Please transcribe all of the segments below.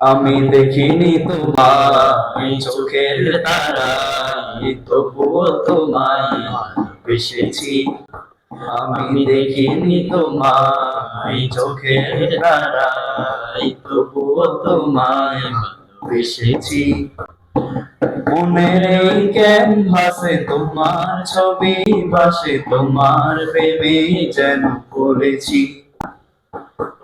আমি দেখিনি তোমায় চোখের তারায়, তবুও তোমায় ভালোবেসেছি। আমি দেখিনি তোমায় চোখের তারায়, তবুও তোমায় ভালোবেসেছি। মনের এই ক্যানভাসে তোমার ছবি ভাসে, তোমার প্রেমে যেন পড়েছি।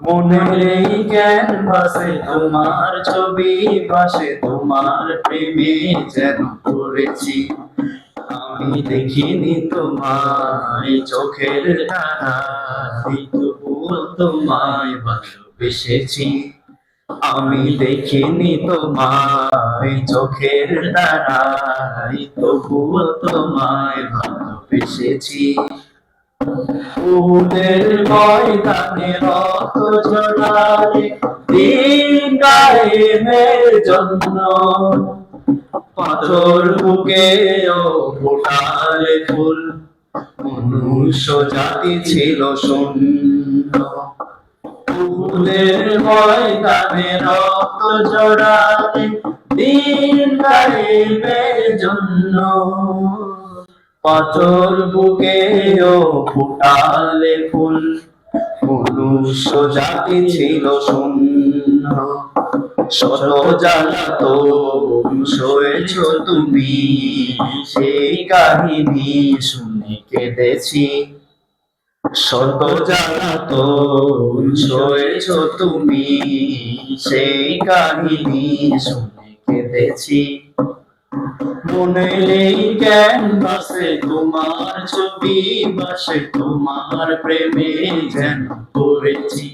মনের এই ক্যানভাসে তোমার ছবি ভাসে, তোমার প্রেমে যেন পড়েছি। আমি দেখিনি তোমায় চোখের তারায়, তবুও তোমায় ভালোবেসেছি। আমি দেখিনি তোমায় চোখের তারায়, তবুও তোমায় ভালোবেসেছি। উহুদের ময়দানে রক্ত ঝরায় দিন কায়েমের জন্য, পাথর বুকেও ফোটালে ফুল, মনুষ্য জাতি ছিল শূন্য। উহুদের ময়দানে রক্ত ঝরায় দিন কায়েমের জন্য, পাথর বুকেও ফোটালে ফুল, মনুষ্য জাতি ছিল শূন্য। শত জ্বালাতন সয়েছ তুমি, সেই কাহিনী শুনে কেঁদেছি। শত জ্বালাতন সয়েছ তুমি, সেই কাহিনী শুনে কেঁদেছি। মনের এই ক্যানভাসে তোমার ছবি ভাসে, তোমার প্রেমে যেন পড়েছি।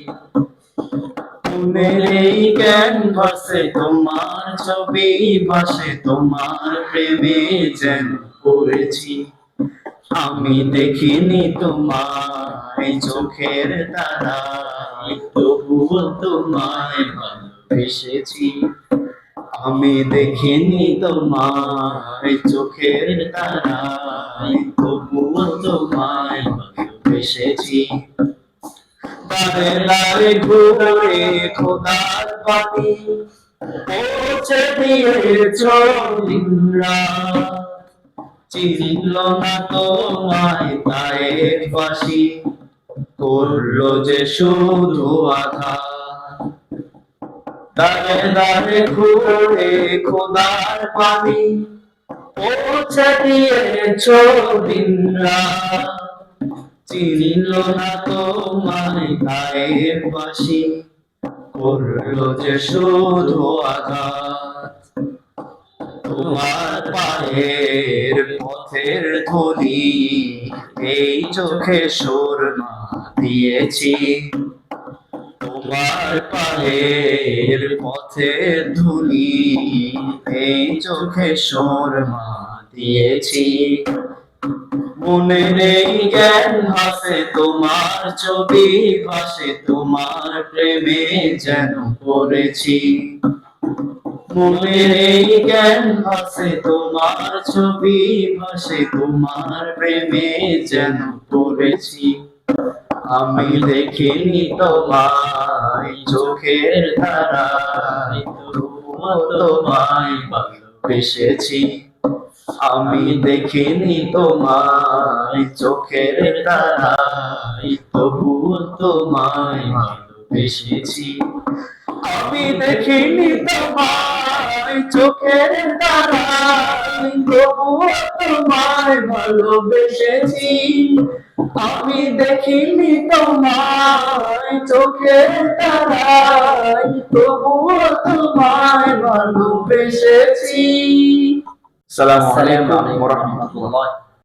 মনের এই ক্যানভাসে তোমার ছবি ভাসে, তোমার প্রেমে যেন পড়েছি। আমি দেখিনি তোমায় চোখের তারায়, তবুও তোমায় ভালোবেসেছি। আমি দেখিনি তোমায় চোখের তারায়, তবুও তোমায় ভালোবেসেছি। দাঁড়ে দাঁড়ে ঘুরে খোদার বাণী পৌঁছে দিয়েছ দিনরাত, চিনল না তোমায় তায়ের বাসী, করলো যে শুধু আঘাত। দাঁড়ে দাঁড়ে ঘুরে খোদার বাণী পৌঁছে দিয়েছ দিনরাত, চিনল না তোমায় তায়ের বাসী, করলো যে শুধু আঘাত। তোমার পায়ের পথের ধুলি এই চোখে সুরমা দিয়েছি। তোমার পায়ের পথের ধুলি এই চোখে সুরমা দিয়েছি। মনের এই ক্যানভাসে তোমার ছবি ভাসে, তোমার প্রেমে যেন পড়েছি। মনের এই ক্যানভাসে তোমার ছবি ভাসে, তোমার প্রেমে যেন পড়েছি। আমি দেখিনি তোমায় চোখের তারায়, তবুও তোমায় ভালোবেসেছি। আমি দেখিনি তোমায় চোখের তারায়, তবুও তোমায় ভালোবেসেছি। আমি দেখিনি তোমায় চোখের তারায়, তবুও তোমায় ভালোবেসেছি। আমি দেখিনি তোমায় চোখের তারায়, তবুও তোমায় ভালোবেসেছি। আসসালামু আলাইকুম ওয়া রাহমাতুল্লাহ।